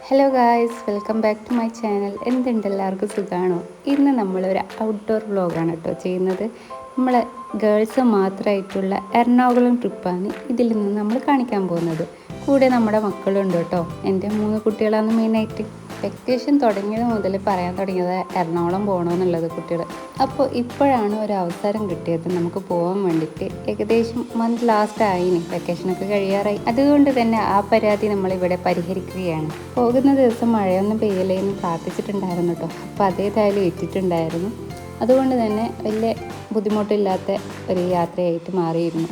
Hello guys, welcome back to my channel. എന്തുണ്ട്, എല്ലാവർക്കും സുഖമാണോ? ഇന്ന് നമ്മളൊരു ഔട്ട്ഡോർ വ്ളോഗാണ് കേട്ടോ ചെയ്യുന്നത്. നമ്മളെ ഗേൾസ് മാത്രമായിട്ടുള്ള എറണാകുളം ട്രിപ്പാണ് ഇതിൽ നിന്ന് നമ്മൾ കാണിക്കാൻ പോകുന്നത്. കൂടെ നമ്മുടെ മക്കളുണ്ട് കേട്ടോ. എൻ്റെ 3 കുട്ടികളാണ് മെയിനായിട്ട്. വെക്കേഷൻ തുടങ്ങിയത് മുതൽ പറയാൻ തുടങ്ങിയത് എറണാകുളം പോകണമെന്നുള്ളത് കുട്ടികൾ. അപ്പോൾ ഇപ്പോഴാണ് ഒരു അവസരം കിട്ടിയത് നമുക്ക് പോകാൻ വേണ്ടിയിട്ട്. ഏകദേശം മന്ത് ലാസ്റ്റ് ആയിന്, വെക്കേഷനൊക്കെ കഴിയാറായി. അതുകൊണ്ട് തന്നെ ആ പരാതി നമ്മളിവിടെ പരിഹരിക്കുകയാണ്. പോകുന്ന ദിവസം മഴയൊന്നും പെയ്യലേന്ന് പ്രാർത്ഥിച്ചിട്ടുണ്ടായിരുന്നു കേട്ടോ. അപ്പോൾ അതേതായാലും ഏറ്റിട്ടുണ്ടായിരുന്നു. അതുകൊണ്ട് തന്നെ വലിയ ബുദ്ധിമുട്ടില്ലാത്ത ഒരു യാത്രയായിട്ട് മാറിയിരുന്നു.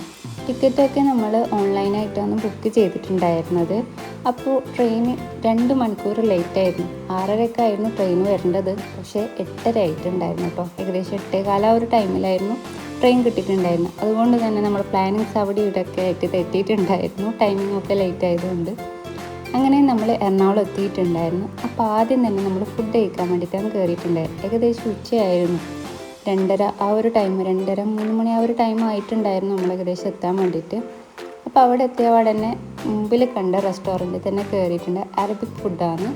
ടിക്കറ്റൊക്കെ നമ്മൾ ഓൺലൈനായിട്ടാണ് ബുക്ക് ചെയ്തിട്ടുണ്ടായിരുന്നത്. അപ്പോൾ ട്രെയിന് 2 മണിക്കൂർ ലേറ്റായിരുന്നു. 6:30 ട്രെയിൻ വരേണ്ടത്, പക്ഷേ 8:30 ആയിട്ടുണ്ടായിരുന്നു കേട്ടോ. ഏകദേശം 8:15 ഒരു ടൈമിലായിരുന്നു ട്രെയിൻ കിട്ടിയിട്ടുണ്ടായിരുന്നു. അതുകൊണ്ട് തന്നെ നമ്മൾ പ്ലാനിങ്സ് അവിടെ ഇവിടെയൊക്കെ ആയിട്ട് തെറ്റിയിട്ടുണ്ടായിരുന്നു, ടൈമിംഗ് ഒക്കെ ലേറ്റ് ആയതുകൊണ്ട്. അങ്ങനെ നമ്മൾ എറണാകുളം എത്തിയിട്ടുണ്ടായിരുന്നു. അപ്പോൾ ആദ്യം തന്നെ നമ്മൾ ഫുഡ് കഴിക്കാൻ വേണ്ടിയിട്ടാണ് കയറിയിട്ടുണ്ടായത്. ഏകദേശം ഉച്ചയായിരുന്നു, 2:30 ആ ഒരു ടൈം, 2:30 3 മണി ആ ഒരു ടൈം ആയിട്ടുണ്ടായിരുന്നു നമ്മൾ ഏകദേശം എത്താൻ വേണ്ടിയിട്ട്. അപ്പോൾ അവിടെ എത്തിയപാടെ തന്നെ മുമ്പിൽ കണ്ട റെസ്റ്റോറൻറ്റിൽ തന്നെ കയറിയിട്ടുണ്ട്. അറബിക് ഫുഡാണ്.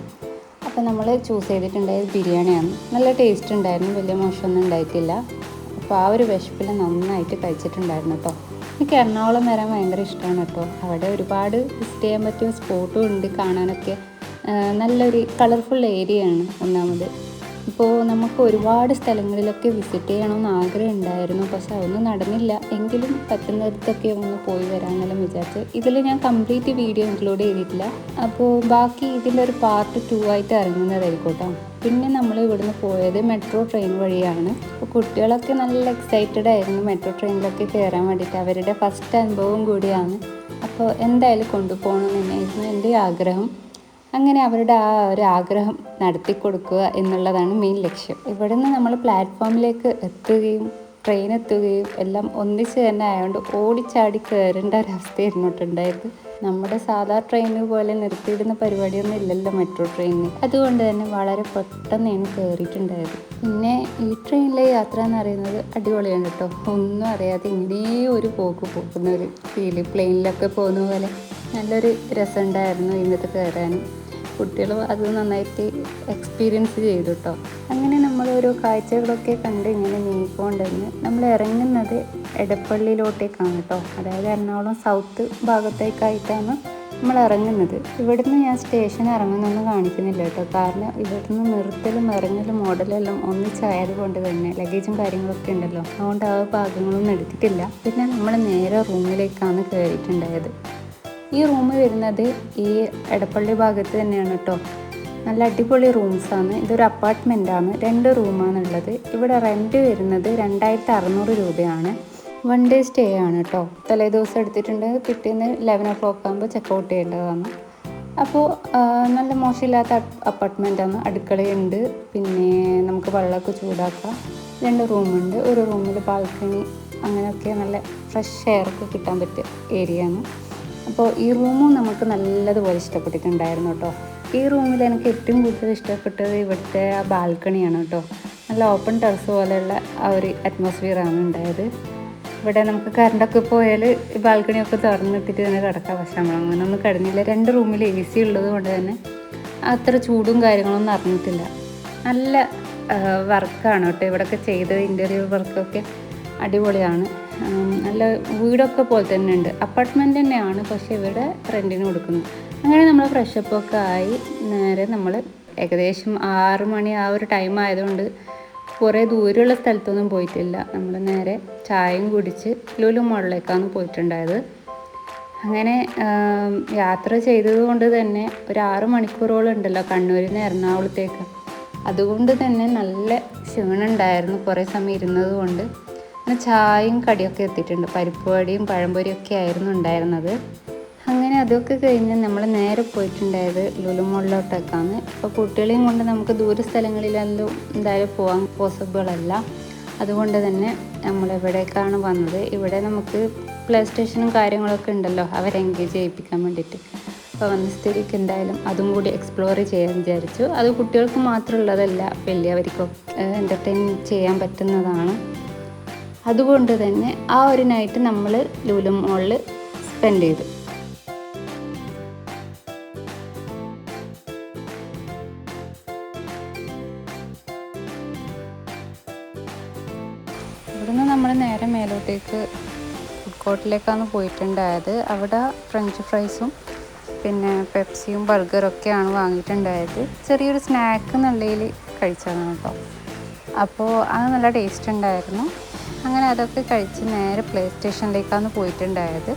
അപ്പോൾ നമ്മൾ ചൂസ് ചെയ്തിട്ടുണ്ടായത് ബിരിയാണിയാണ്. നല്ല ടേസ്റ്റ് ഉണ്ടായിരുന്നു, വലിയ മോശമൊന്നും ഉണ്ടായിട്ടില്ല. അപ്പോൾ ആ ഒരു വിശപ്പിൽ നന്നായിട്ട് കഴിച്ചിട്ടുണ്ടായിരുന്നു കേട്ടോ. എനിക്ക് എറണാകുളം വരാൻ ഭയങ്കര ഇഷ്ടമാണ് കേട്ടോ. അവിടെ ഒരുപാട് വിസിറ്റ് ചെയ്യാൻ പറ്റിയ സ്പോട്ടും ഉണ്ട് കാണാനൊക്കെ. നല്ലൊരു കളർഫുൾ ഏരിയയാണ് ഒന്നാമത്. ഇപ്പോൾ നമുക്ക് ഒരുപാട് സ്ഥലങ്ങളിലൊക്കെ വിസിറ്റ് ചെയ്യണമെന്ന് ആഗ്രഹം ഉണ്ടായിരുന്നു, പക്ഷെ അതൊന്നും നടന്നില്ല. എങ്കിലും പറ്റുന്നിടത്തൊക്കെ ഒന്ന് പോയി വരാമെന്നെല്ലാം വിചാരിച്ച്. ഇതിൽ ഞാൻ കംപ്ലീറ്റ് വീഡിയോ ഇൻക്ലൂഡ് ചെയ്തിട്ടില്ല. അപ്പോൾ ബാക്കി ഇതിൻ്റെ ഒരു പാർട്ട് 2 ആയിട്ട് ഇറങ്ങുന്നതായിരിക്കും കേട്ടോ. പിന്നെ നമ്മൾ ഇവിടുന്ന് പോയത് മെട്രോ ട്രെയിൻ വഴിയാണ്. അപ്പോൾ കുട്ടികളൊക്കെ നല്ല എക്സൈറ്റഡ് ആയിരുന്നു മെട്രോ ട്രെയിനിലൊക്കെ കയറാൻ വേണ്ടിയിട്ട്. അവരുടെ ഫസ്റ്റ് അനുഭവം കൂടിയാണ്. അപ്പോൾ എന്തായാലും കൊണ്ടുപോകണം തന്നെയായിരുന്നു എൻ്റെ ആഗ്രഹം. അങ്ങനെ അവരുടെ ആ ഒരു ആഗ്രഹം നടത്തി കൊടുക്കുക എന്നുള്ളതാണ് മെയിൻ ലക്ഷ്യം. ഇവിടെ നിന്ന് നമ്മൾ പ്ലാറ്റ്ഫോമിലേക്ക് എത്തുകയും ട്രെയിൻ എത്തുകയും എല്ലാം ഒന്നിച്ച് തന്നെ ആയതുകൊണ്ട് ഓടിച്ചാടി കയറേണ്ട ഒരവസ്ഥയായിരുന്നു ഉണ്ടായത്. നമ്മുടെ സാധാ ട്രെയിന് പോലെ നിർത്തിയിടുന്ന പരിപാടിയൊന്നും ഇല്ലല്ലോ മെട്രോ ട്രെയിനിന്. അതുകൊണ്ട് തന്നെ വളരെ പെട്ടെന്നാണ് കയറിയിട്ടുണ്ടായത്. പിന്നെ ഈ ട്രെയിനിലെ യാത്ര എന്ന് പറയുന്നത് അടിപൊളിയാണ് കേട്ടോ. ഒന്നും അറിയാതെ ഇങ്ങനെ ഒരു പോകുന്ന ഒരു ഫീല്, പ്ലെയിനിലൊക്കെ പോകുന്ന പോലെ നല്ലൊരു രസമുണ്ടായിരുന്നു ഇന്നത്തെ കയറാനും. കുട്ടികളും അത് നന്നായിട്ട് എക്സ്പീരിയൻസ് ചെയ്തു കേട്ടോ. അങ്ങനെ നമ്മൾ ഓരോ കാഴ്ചകളൊക്കെ കണ്ട് ഇങ്ങനെ നീങ്ങിക്കൊണ്ടിരുന്ന് നമ്മൾ ഇറങ്ങുന്നത് എടപ്പള്ളിയിലോട്ടേക്കാണ് കേട്ടോ. അതായത് എറണാകുളം സൗത്ത് ഭാഗത്തേക്കായിട്ടാണ് നമ്മൾ ഇറങ്ങുന്നത്. ഇവിടുന്ന് ഞാൻ സ്റ്റേഷൻ ഇറങ്ങുന്നൊന്നും കാണിക്കുന്നില്ല കേട്ടോ. കാരണം ഇവിടുന്ന് നിർത്തലും ഇറങ്ങലും മോഡലെല്ലാം ഒന്നിച്ചായത് കൊണ്ട് തന്നെ ലഗേജും കാര്യങ്ങളൊക്കെ ഉണ്ടല്ലോ, അതുകൊണ്ട് ആ ഭാഗങ്ങളൊന്നും എടുത്തിട്ടില്ല. പിന്നെ നമ്മൾ നേരെ റൂമിലേക്കാണ് കയറിയിട്ടുണ്ടായത്. ഈ റൂം വരുന്നത് ഈ എടപ്പള്ളി ഭാഗത്ത് തന്നെയാണ് കേട്ടോ. നല്ല അടിപൊളി റൂംസാണ്. ഇതൊരു അപ്പാർട്ട്മെൻറ്റാണ്, 2 റൂമാണുള്ളത്. ഇവിടെ റെൻറ്റ് വരുന്നത് 2600 രൂപയാണ്. 1 ഡേ സ്റ്റേ ആണ് കേട്ടോ. തലേ ദിവസം എടുത്തിട്ടുണ്ട്, പിറ്റേന്ന് 11 o'clock ആകുമ്പോൾ ചെക്കൗട്ട് ചെയ്യേണ്ടതാണ്. അപ്പോൾ നല്ല മോശമില്ലാത്ത അപ്പാർട്ട്മെൻറ്റാണ്. അടുക്കളയുണ്ട്, പിന്നെ നമുക്ക് വെള്ളമൊക്കെ ചൂടാക്കാം. 2 റൂമുണ്ട്. ഒരു റൂമിൽ ബാൽക്കണി, അങ്ങനെയൊക്കെ നല്ല ഫ്രഷ് എയറൊക്കെ കിട്ടാൻ പറ്റിയ ഏരിയയാണ്. അപ്പോൾ ഈ റൂമും നമുക്ക് നല്ലതുപോലെ ഇഷ്ടപ്പെട്ടിട്ടുണ്ടായിരുന്നു കേട്ടോ. ഈ റൂമിൽ എനിക്ക് ഏറ്റവും കൂടുതൽ ഇഷ്ടപ്പെട്ടത് ഇവിടുത്തെ ആ ബാൽക്കണിയാണ് കേട്ടോ. നല്ല ഓപ്പൺ ടെറസ് പോലെയുള്ള ആ ഒരു അറ്റ്മോസ്ഫിയറാണ് ഉണ്ടായത്. ഇവിടെ നമുക്ക് കറണ്ടൊക്കെ പോയാൽ ഈ ബാൽക്കണിയൊക്കെ തുറന്നിട്ടിട്ട് തന്നെ കിടക്കാം. പക്ഷെ നമ്മളങ്ങനെ ഒന്നും കിടന്നില്ല. 2 റൂമിൽ AC ഉള്ളത് കൊണ്ട് തന്നെ അത്ര ചൂടും കാര്യങ്ങളൊന്നും അറിഞ്ഞിട്ടില്ല. നല്ല വർക്കാണ് കേട്ടോ ഇവിടെയൊക്കെ ചെയ്തത്. ഇൻറ്റീരിയർ വർക്കൊക്കെ അടിപൊളിയാണ്. നല്ല വീടൊക്കെ പോലെ തന്നെ ഉണ്ട്. അപ്പാർട്ട്മെൻറ്റ് തന്നെയാണ്, പക്ഷേ ഇവിടെ റെൻറ്റിന് കൊടുക്കുന്നു. അങ്ങനെ നമ്മൾ ഫ്രഷപ്പൊക്കെ ആയി നേരെ നമ്മൾ ഏകദേശം 6 മണി ആ ഒരു ടൈം ആയതുകൊണ്ട് കുറേ ദൂരമുള്ള സ്ഥലത്തൊന്നും പോയിട്ടില്ല. നമ്മൾ നേരെ ചായയും കുടിച്ച് ലുലു മോളിലേക്കാണ് പോയിട്ടുണ്ടായത്. അങ്ങനെ യാത്ര ചെയ്തത് കൊണ്ട് തന്നെ ഒരു 6 മണിക്കൂറോളം ഉണ്ടല്ലോ കണ്ണൂരിൽ നിന്ന് എറണാകുളത്തേക്ക്. അതുകൊണ്ട് തന്നെ നല്ല ക്ഷീണമുണ്ടായിരുന്നു കുറേ സമയം ഇരുന്നത് കൊണ്ട്. പിന്നെ ചായയും കടിയൊക്കെ എത്തിയിട്ടുണ്ട്. പരിപ്പ് വടിയും പഴംപൊരിയൊക്കെ ആയിരുന്നു ഉണ്ടായിരുന്നത്. അങ്ങനെ അതൊക്കെ കഴിഞ്ഞ് നമ്മൾ നേരെ പോയിട്ടുണ്ടായത് ലുലു മോളിലോട്ടൊക്കെയാണ്. ഇപ്പോൾ കുട്ടികളെയും കൊണ്ട് നമുക്ക് ദൂര സ്ഥലങ്ങളിലെല്ലാം എന്തായാലും പോകാൻ പോസിബിൾ അല്ല. അതുകൊണ്ട് തന്നെ നമ്മളിവിടേക്കാണ് വന്നത്. ഇവിടെ നമുക്ക് പ്ലേ സ്റ്റേഷനും കാര്യങ്ങളൊക്കെ ഉണ്ടല്ലോ, അവരെ എൻഗേജ് ചെയ്യിപ്പിക്കാൻ വേണ്ടിയിട്ട്. അപ്പോൾ വന്ന സ്ഥിതിക്ക് എന്തായാലും അതും കൂടി എക്സ്പ്ലോർ ചെയ്യാൻ വിചാരിച്ചു. അത് കുട്ടികൾക്ക് മാത്രമുള്ളതല്ല, വലിയവർക്കും എൻ്റർടൈൻ ചെയ്യാൻ പറ്റുന്നതാണ്. അതുകൊണ്ട് തന്നെ ആ ഒരു നൈറ്റ് നമ്മൾ ലുലു മോളിൽ സ്പെൻഡ് ചെയ്തു. അവിടുന്ന് നമ്മൾ നേരെ മേലോട്ടേക്ക് ഫുഡ് കോർട്ടിലേക്കാണ് പോയിട്ടുണ്ടായത്. അവിടെ ഫ്രഞ്ച് ഫ്രൈസും പിന്നെ പെപ്സിയും ബർഗറൊക്കെയാണ് വാങ്ങിയിട്ടുണ്ടായത്. ചെറിയൊരു സ്നാക്ക് എന്നുള്ളതിൽ കഴിച്ചതാണ് കേട്ടോ. അപ്പോൾ അത് നല്ല ടേസ്റ്റ് ഉണ്ടായിരുന്നു. അങ്ങനെ അതൊക്കെ കഴിച്ച് നേരെ പ്ലേ സ്റ്റേഷനിലേക്കാണ് പോയിട്ടുണ്ടായത്.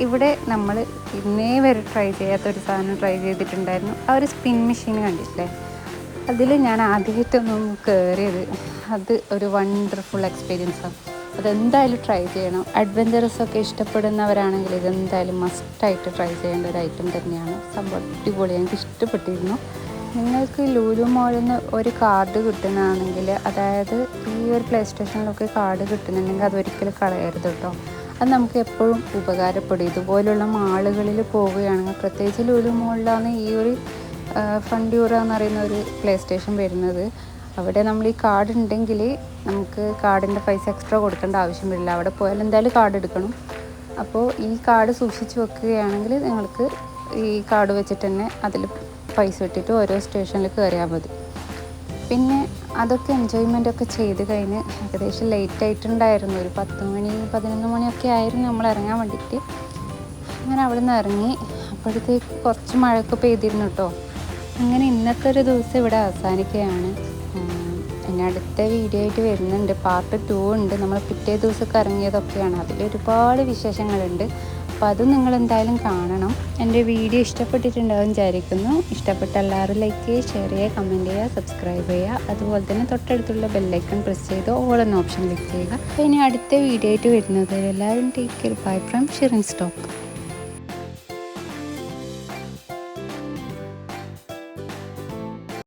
ഇവിടെ നമ്മൾ ഇന്നേ വരെ ട്രൈ ചെയ്യാത്തൊരു സാധനം ട്രൈ ചെയ്തിട്ടുണ്ടായിരുന്നു. ആ ഒരു സ്പിൻ മെഷീൻ കണ്ടിട്ടില്ലേ, അതിൽ ഞാൻ ആദ്യമായിട്ടൊന്നും കയറിയത്. അത് ഒരു വണ്ടർഫുൾ എക്സ്പീരിയൻസാണ്. അതെന്തായാലും ട്രൈ ചെയ്യണം. അഡ്വഞ്ചറസ് ഒക്കെ ഇഷ്ടപ്പെടുന്നവരാണെങ്കിൽ ഇതെന്തായാലും മസ്റ്റായിട്ട് ട്രൈ ചെയ്യേണ്ട ഒരു ഐറ്റം തന്നെയാണ്. സംഭവം അടിപൊളി, എനിക്ക് ഇഷ്ടപ്പെട്ടിരുന്നു. നിങ്ങൾക്ക് ലുലു മോളിൽ നിന്ന് ഒരു കാർഡ് കിട്ടുന്നതാണെങ്കിൽ, അതായത് ഈ ഒരു പ്ലേ സ്റ്റേഷനിലൊക്കെ കാർഡ് കിട്ടുന്നുണ്ടെങ്കിൽ അതൊരിക്കലും കളയരുത് കേട്ടോ. അത് നമുക്ക് എപ്പോഴും ഉപകാരപ്പെടും. ഇതുപോലുള്ള മാളുകളിൽ പോവുകയാണെങ്കിൽ, പ്രത്യേകിച്ച് ലുലു മോളിലാണ് ഈ ഒരു ഫണ്ടിയൂറ എന്ന് പറയുന്ന ഒരു പ്ലേ സ്റ്റേഷൻ വരുന്നത്. അവിടെ നമ്മൾ ഈ കാർഡ് ഉണ്ടെങ്കിൽ നമുക്ക് കാർഡിൻ്റെ പൈസ എക്സ്ട്രാ കൊടുക്കേണ്ട ആവശ്യം വരില്ല. അവിടെ പോയാൽ എന്തായാലും കാർഡ് എടുക്കണം. അപ്പോൾ ഈ കാർഡ് സൂക്ഷിച്ച് വെക്കുകയാണെങ്കിൽ നിങ്ങൾക്ക് ഈ കാർഡ് വെച്ചിട്ട് തന്നെ അതിൽ പൈസ ഇട്ടിട്ട് ഓരോ സ്റ്റേഷനിൽ കയറിയാൽ മതി. പിന്നെ അതൊക്കെ എൻജോയ്മെൻ്റ് ഒക്കെ ചെയ്ത് കഴിഞ്ഞ് ഏകദേശം ലേറ്റ് ആയിട്ടുണ്ടായിരുന്നു. ഒരു 10 മണി 11 മണിയൊക്കെ ആയിരുന്നു നമ്മൾ ഇറങ്ങാൻ വേണ്ടിയിട്ട്. അങ്ങനെ അവിടെ നിന്ന് ഇറങ്ങി. അപ്പോഴത്തേക്ക് കുറച്ച് മഴയൊക്കെ പെയ്തിരുന്നു കേട്ടോ. അങ്ങനെ ഇന്നത്തെ ഒരു ദിവസം ഇവിടെ അവസാനിക്കുകയാണ്. ഇനി അടുത്ത വീഡിയോ ആയിട്ട് വരുന്നുണ്ട്. പാർട്ട് 2 ഉണ്ട്. നമ്മൾ പിറ്റേ ദിവസമൊക്കെ ഇറങ്ങിയതൊക്കെയാണ്. അതിലൊരുപാട് വിശേഷങ്ങളുണ്ട്. അപ്പോൾ അത് നിങ്ങൾ എന്തായാലും കാണണം. എൻ്റെ വീഡിയോ ഇഷ്ടപ്പെട്ടിട്ടുണ്ടാവും വിചാരിക്കുന്നു. ഇഷ്ടപ്പെട്ട എല്ലാവരും ലൈക്ക് ചെയ്യുക, ഷെയർ ചെയ്യുക, കമൻറ്റ് ചെയ്യുക, സബ്സ്ക്രൈബ് ചെയ്യുക. അതുപോലെ തന്നെ തൊട്ടടുത്തുള്ള ബെല്ലൈക്കൺ പ്രസ് ചെയ്ത് ഓൾ എന്ന ഓപ്ഷൻ ക്ലിക്ക് ചെയ്യുക. അപ്പോൾ ഇനി അടുത്ത വീഡിയോ ആയിട്ട് വരുന്നത് എല്ലാവരും take care. Bye from Shirin stock.